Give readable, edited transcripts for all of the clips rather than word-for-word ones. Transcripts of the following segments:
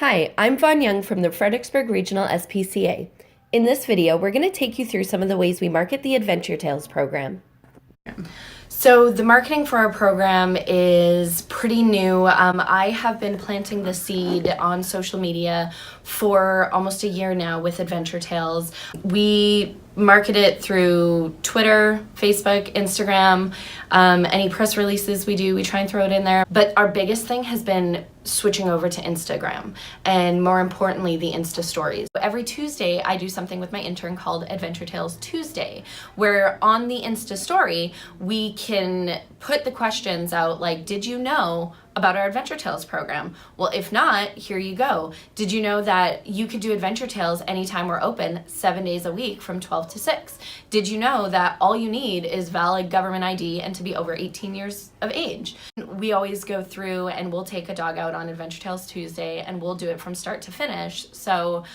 Hi, I'm Vaughn Young from the Fredericksburg Regional SPCA. In this video, we're going to take you through some of the ways we market the Adventure Tales program. So the marketing for our program is pretty new. I have been planting the seed on social media for almost a year now with Adventure Tales. We market it through Twitter, Facebook, Instagram. Any press releases we do, we try and throw it in there. But our biggest thing has been switching over to Instagram, and more importantly, the Insta stories. Every Tuesday, I do something with my intern called Adventure Tales Tuesday, where on the Insta story, we can put the questions out like, did you know about our Adventure Tales program? Well, if not, here you go. Did you know that you could do Adventure Tales anytime we're open, 7 days a week from 12 to 6? Did you know that all you need is valid government ID and to be over 18 years of age? We always go through and we'll take a dog out on Adventure Tales Tuesday and we'll do it from start to finish. So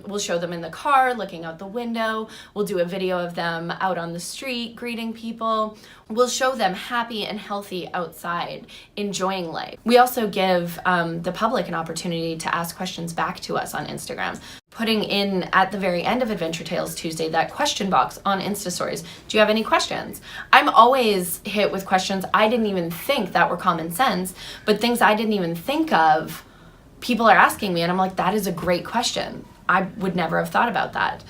we'll show them in the car, looking out the window. We'll do a video of them out on the street, greeting people. We'll show them happy and healthy outside, enjoying life. We also give the public an opportunity to ask questions back to us on Instagram. Putting in at the very end of Adventure Tales Tuesday that question box on Insta Stories. Do you have any questions? I'm always hit with questions I didn't even think that were common sense, but things I didn't even think of, people are asking me, and I'm like, that is a great question. I would never have thought about that.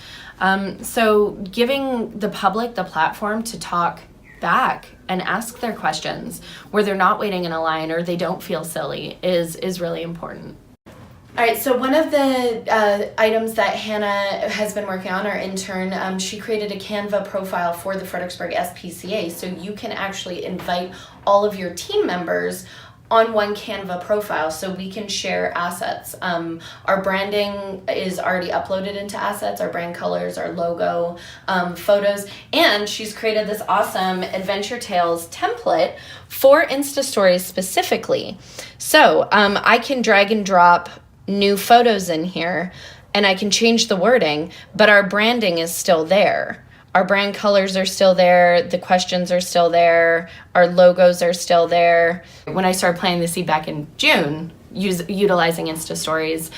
So giving the public the platform to talk back and ask their questions where they're not waiting in a line or they don't feel silly is really important. All right, so one of the items that Hannah has been working on, our intern, she created a Canva profile for the Fredericksburg SPCA, so you can actually invite all of your team members on one Canva profile so we can share assets. Our branding is already uploaded into assets, our brand colors, our logo, photos, and she's created this awesome Adventure Tales template for Insta Stories specifically. So I can drag and drop new photos in here and I can change the wording, but our branding is still there. Our brand colors are still there, the questions are still there, our logos are still there. When I started planting the seed back in June, utilizing Insta Stories,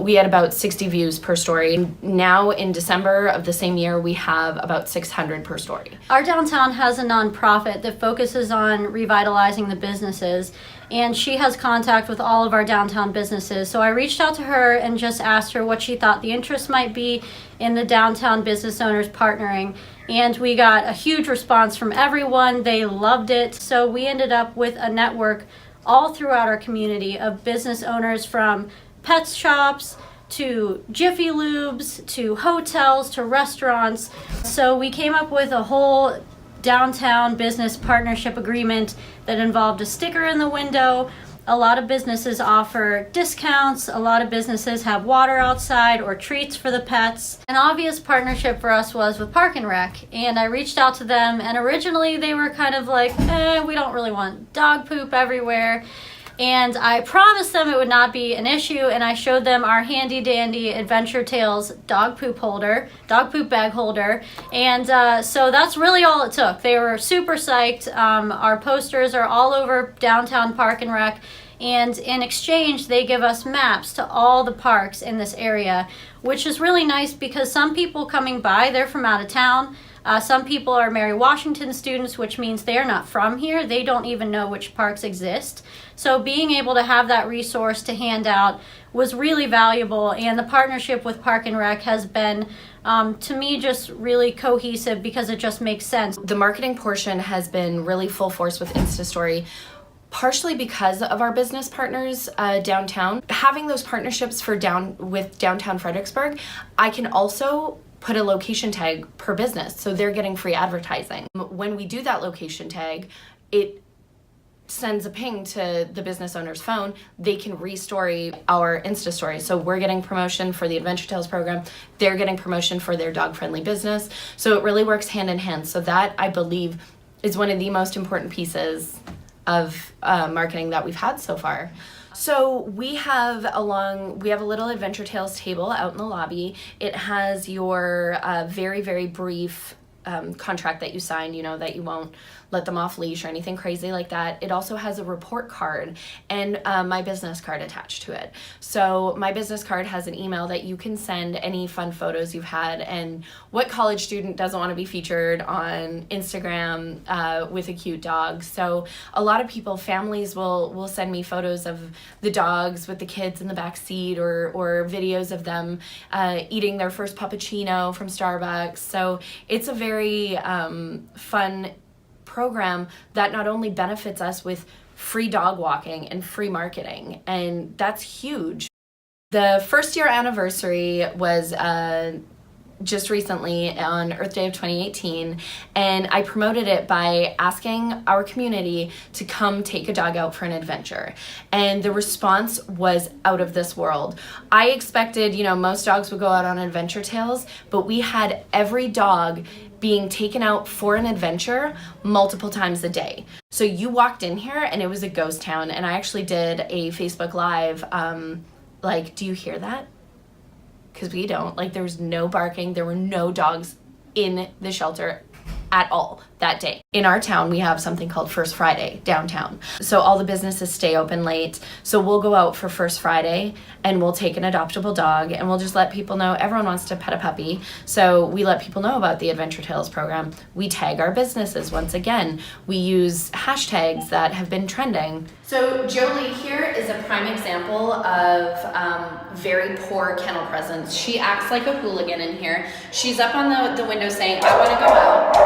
we had about 60 views per story. Now in December of the same year, we have about 600 per story. Our downtown has a nonprofit that focuses on revitalizing the businesses, and she has contact with all of our downtown businesses. So I reached out to her and just asked her what she thought the interest might be in the downtown business owners partnering. And we got a huge response from everyone. They loved it. So we ended up with a network all throughout our community of business owners, from pet shops to Jiffy Lubes to hotels to restaurants. So we came up with a whole downtown business partnership agreement that involved a sticker in the window. A lot of businesses offer discounts. A lot of businesses have water outside or treats for the pets. An obvious partnership for us was with Park and Rec, and I reached out to them, and originally they were kind of like, we don't really want dog poop everywhere. And I promised them it would not be an issue, and I showed them our handy dandy Adventure Tales dog poop bag holder, and so that's really all it took. They were super psyched. Our posters are all over downtown Park and Rec, and in exchange they give us maps to all the parks in this area, which is really nice because some people coming by, they're from out of town. Some people are Mary Washington students, which means they're not from here. They don't even know which parks exist. So being able to have that resource to hand out was really valuable, and the partnership with Park and Rec has been, to me, just really cohesive because it just makes sense. The marketing portion has been really full force with InstaStory, partially because of our business partners downtown. Having those partnerships with downtown Fredericksburg, I can also put a location tag per business, so they're getting free advertising. When we do that location tag, it sends a ping to the business owner's phone. They can restory our Insta story. So we're getting promotion for the Adventure Tales program. They're getting promotion for their dog-friendly business. So it really works hand in hand. So that, I believe, is one of the most important pieces of marketing that we've had so far. So we have a little Adventure Tales table out in the lobby. It has your very, very brief contract that you sign, you know, that you won't let them off leash or anything crazy like that. It also has a report card and my business card attached to it. So my business card has an email that you can send any fun photos you've had, and what college student doesn't want to be featured on Instagram with a cute dog. So a lot of people, families will send me photos of the dogs with the kids in the back seat, or videos of them eating their first puppuccino from Starbucks. So it's a very fun program that not only benefits us with free dog walking and free marketing, and that's huge. The first year anniversary was just recently on Earth Day of 2018, and I promoted it by asking our community to come take a dog out for an adventure, and the response was out of this world. I expected, you know, most dogs would go out on adventure tales, but we had every dog being taken out for an adventure multiple times a day. So you walked in here and it was a ghost town, and I actually did a Facebook Live, like, do you hear that? Because we don't. Like, there was no barking, there were no dogs in the shelter at all that day. In our town, we have something called First Friday downtown. So all the businesses stay open late. So we'll go out for First Friday and we'll take an adoptable dog, and we'll just let people know everyone wants to pet a puppy. So we let people know about the Adventure Tales program. We tag our businesses once again. We use hashtags that have been trending. So Jolie here is a prime example of very poor kennel presence. She acts like a hooligan in here. She's up on the window saying, I want to go out.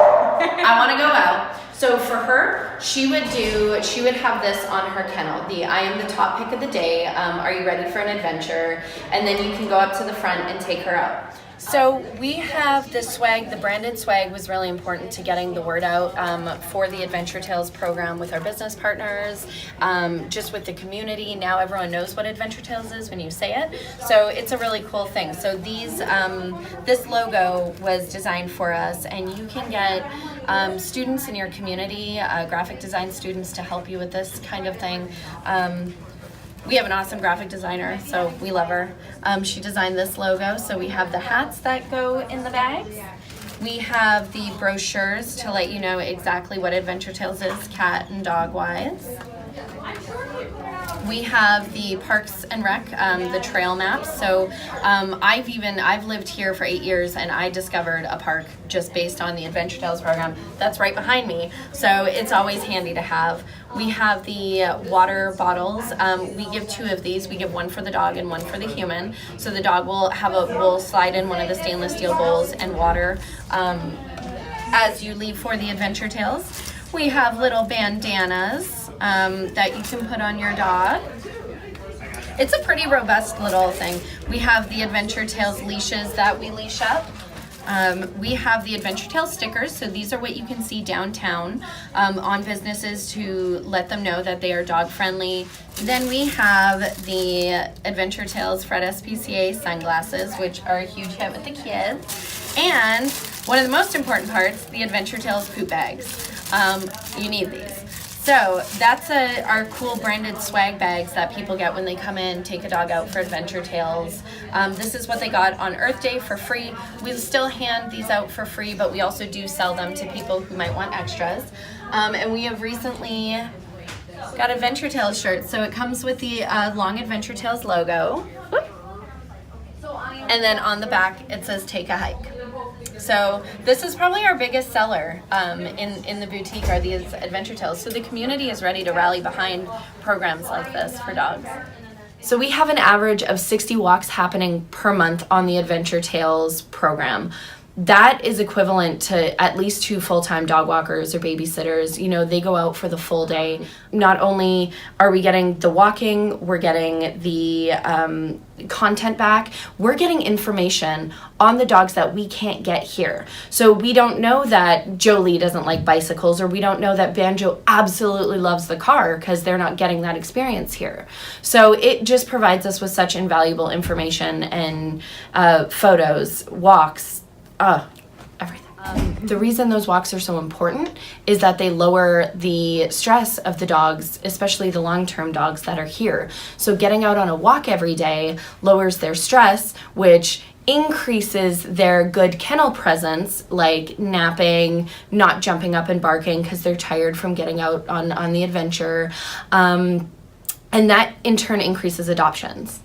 I want to go out. So for her, she would have this on her kennel, the I am the top pick of the day, are you ready for an adventure? And then you can go up to the front and take her out. So we have the swag, the branded swag was really important to getting the word out for the Adventure Tales program with our business partners, just with the community. Now everyone knows what Adventure Tales is when you say it. So it's a really cool thing. So this logo was designed for us, and you can get students in your community, graphic design students, to help you with this kind of thing. We have an awesome graphic designer, so we love her. She designed this logo, so we have the hats that go in the bags. We have the brochures to let you know exactly what Adventure Tales is, cat and dog wise. We have the Parks and Rec, the trail maps. So I've lived here for 8 years, and I discovered a park just based on the Adventure Tales program. That's right behind me. So it's always handy to have. We have the water bottles. We give 2 of these. We give one for the dog and one for the human. So the dog will slide in one of the stainless steel bowls and water as you leave for the Adventure Tales. We have little bandanas that you can put on your dog. It's a pretty robust little thing. We have the Adventure Tales leashes that we leash up. We have the Adventure Tales stickers, so these are what you can see downtown on businesses to let them know that they are dog friendly. Then we have the Adventure Tales Fred SPCA sunglasses, which are a huge hit with the kids. And one of the most important parts, the Adventure Tales poop bags. You need these. So that's our cool branded swag bags that people get when they come in, take a dog out for Adventure Tales. This is what they got on Earth Day for free. We still hand these out for free, but we also do sell them to people who might want extras. And we have recently got Adventure Tales shirts. So it comes with the long Adventure Tales logo. Whoop. And then on the back it says take a hike. So this is probably our biggest seller in the boutique, are these Adventure Tales. So the community is ready to rally behind programs like this for dogs. So we have an average of 60 walks happening per month on the Adventure Tales program. That is equivalent to at least 2 full-time dog walkers or babysitters. You know, they go out for the full day. Not only are we getting the walking, we're getting the content back, we're getting information on the dogs that we can't get here. So we don't know that Jolie doesn't like bicycles, or we don't know that Banjo absolutely loves the car, because they're not getting that experience here. So it just provides us with such invaluable information and photos, walks, everything. The reason those walks are so important is that they lower the stress of the dogs, especially the long-term dogs that are here. So getting out on a walk every day lowers their stress, which increases their good kennel presence, like napping, not jumping up and barking because they're tired from getting out on the adventure. And that in turn increases adoptions.